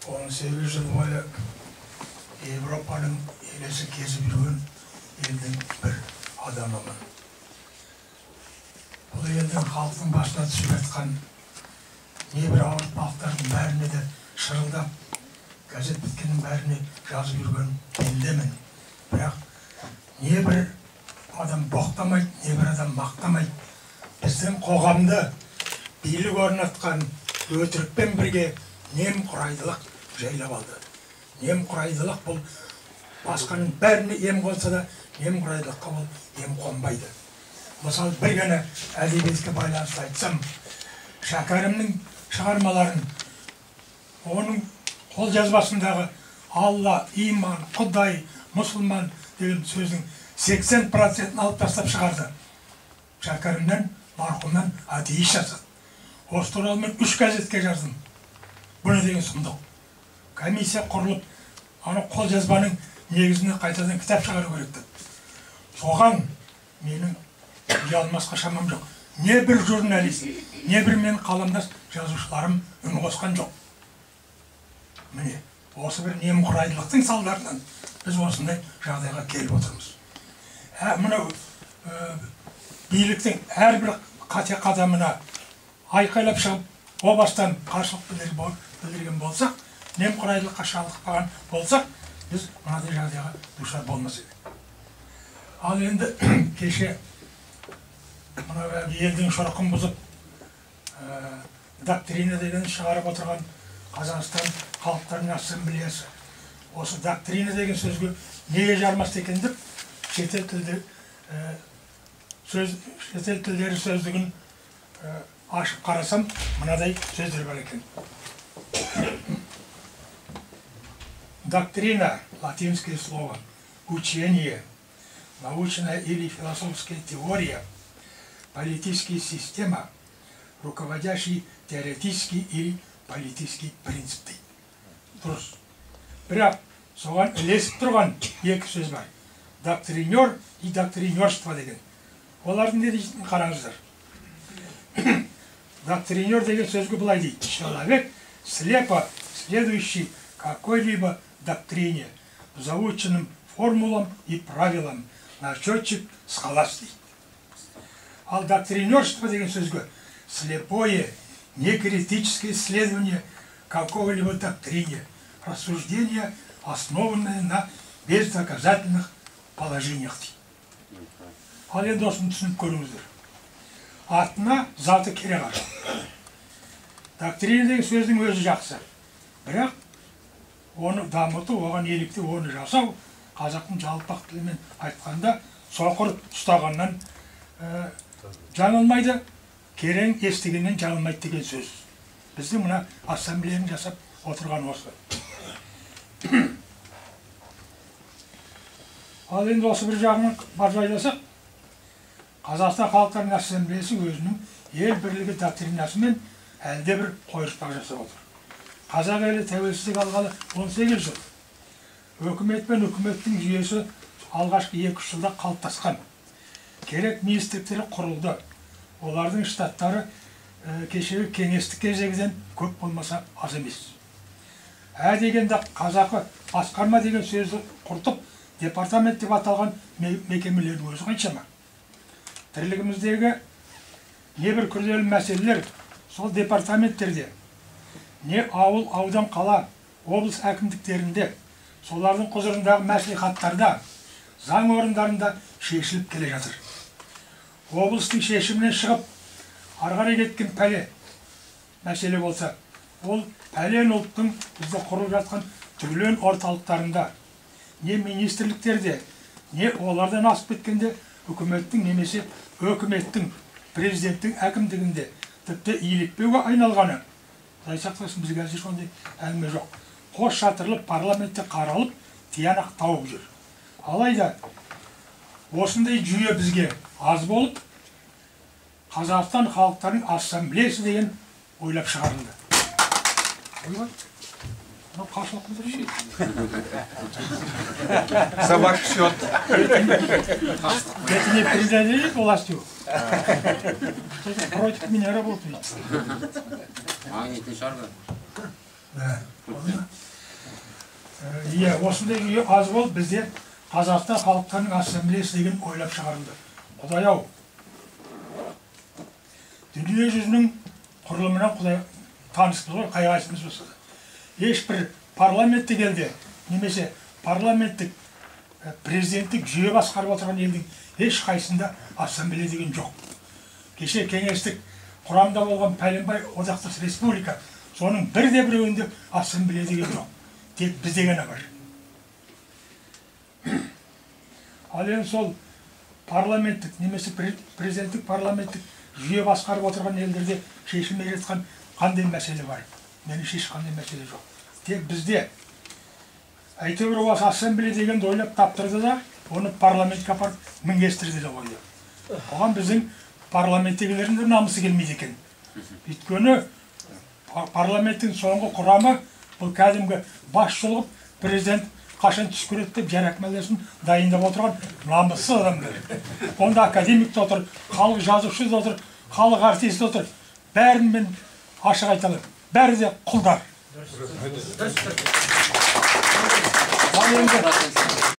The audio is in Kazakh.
18 жыл бойы Европаның елесі кезіп жүрген елдің бір адамымын. Бұл елдің халықтың басына түсіп жатқан небір ауыртпалықтардың бәріне де шырылдап, газет біткеннің бәріне жазып жүрген пендемін. Бірақ небір адам боқтамайды, небір адам мақтамайды. Біздің қоғамды билік орнатқан өтірікпен бірге немқұрайдылық жайлап алды. Немқұрайдылық бұл басқаның бәріне ем қонса да, немқұрайдылыққа бұл ем қонбайды. Мысалы, бір ғана әдебиетке байланысты айтсам, Шәкәрімнің шығармаларын, оның қолжазбасындағы Алла, иман, Құдай, мұсылман деген сөздің 80%-ін алып тастап шығарды. Шәкәрімнен, марқұмнан атеист жасады. Осы туралы мен 3 газетке жаздым. Бұны деген сұмдық. Комиссия құрылып, ана қолжазбаның негізіне қайтадан кітап шығару керекті. Соған менің ұялмасқа шамам жоқ. Не бір журналист, не бір мен қаламдас жазушыларым үн қосқан жоқ. Міне, осы бір немқұрайдылықтың салдарынан біз осындай жағдайға келіп отырмыз. Мынау биліктің әрбір қате қадамына айқайлап шығып, о бастан қарсылық білдірген болсақ, немқұрайдылыққа шалдықпаған болсақ, біз мынадай жағдайға душар болмас еді. Ал енді кеше елдің шұрқын бұзып, доктрина деген шығарып отырған Қазақстан халықтарының ассамблеясы. Осы доктрина деген сөзге неге жармасты екен деп, шетел тілдері сөздігін ашып қарасам, мынадай сөздер бар екен. Доктрина, латинское слово, учение, научная или философская теория, политическая система, руководящий теоретический или политический принципты. Дұрыс. Бірақ соған ілесіп тұрған екі сөз бар. Доктринер и доктринерство деген. Олардың не дейтін қараңыздар. Доктринер деген сөзге былай дейді. Человек, слепо следующий какой-либо доктрине, заученным формулам и правилам, начетчик скалас дейді. Ал доктринерство деген сөзге слепое, некритическое исследование какого-либо доктрине, рассуждение, основанное на бездоказательных положениях дейді. Ал енді осыны түсініп көріңіздер. Атына заты кере қара. Доктрина деген сөздің өзі жақсы. Бірақ оны дамыту, оған елікті, оны жасау, қазақтың жалпақ тілімен айтқанда, соқыр ұстағаннан жаңылмайды, керең естігеннен жаңылмайды деген сөз. Біздің мына ассамблеяның жасап отырған осы. Ал енді осы бір жағынан бар жайласақ, Қазақстан халықтарының ассамблеясы өзінің ел бірлігі доктринасымен әлде бір қойыртпақ жасап отыр. Қазақ елі тәуелсіздік алғалы 18 жыл. Өкімет пен үкіметтің жүйесі алғашқы 2 жылда қалыптасқан. Керек министрліктері құрылды. Олардың штаттары кешегі кеңестік кезегіден көп болмаса аз емес. Дегенде қазақы басқарма деген сөзді құртып, департамент деп аталған мекемелердің өзі қаншама. Тірлігіміздегі небір күрделі мәселелер сол департаменттерде, не ауыл, аудан, қала, облыс әкімдіктерінде, солардың құзырындағы мәслихаттарда, заң орындарында шешіліп келе жатыр. Облыстың шешімінен шығып, арғары кеткен пәле мәселе болса, ол пәлен ұлттың бізде құрып жатқан түрлен орталықтарында, не министрліктерде, не олардан асып кеткенде үкіметтің немесе өкіметтің, президенттің әкімдігінде тіпті иелікпеуге айналғаны. Құдай сақтасын, бізге әзір сондай әңгіме жоқ. Қос шатырлы парламентте қаралып, тиянақ тауып жүр. Алайда осындай жүйе бізге аз болып, Қазақстан халықтарының ассамблеясы деген ойлап шығарылды. Қарсылық білдірмей. Собак счет. Это не принадлежит властью. Против меня работает. А, не шарга. Да. Иә, осындай күйі аз болып бізде Қазақстан халықтарының ассамблеясы деген ойлап шығарылды. Құдай-ау, дүние жүзінің құрылымынан Құдай таныспыз ғой, қай-қайсымыз болса да. Ешбір парламенттік елде, немесе парламенттік президенттік жүйе басқарып отырған елдің ешқайсында ассамблея деген жоқ. Кеше кеңестік құрамда болған пәленбай одақтас республика, соның бірде-біреуінде ассамблея деген жоқ. Тек бізде ғана бар. Ал енді сол парламенттік, немесе президенттік парламенттік жүйе басқарып отырған елдерде шешілмей жатқан қандай мәселе бар? Меніңше ешқандай мәселе жоқ. Тек бізде әйтеуір осы ассамблея дегенді ойлап таптырды да, оны парламентке апарып мінгестірді де қойды. Оған біздің парламенттегілердің де намысы келмейді екен. Өйткені парламенттің соңғы құрамы бұл кәдімгі басшылық президент қашан түс көреді деп жарақмәлесін дайындап отырған намыссыз адамдар. Онда академик те отыр, халық жазушы да отыр, халық артист отыр. Бәрін мен ашық айта аламын. Бәрі де құлдар.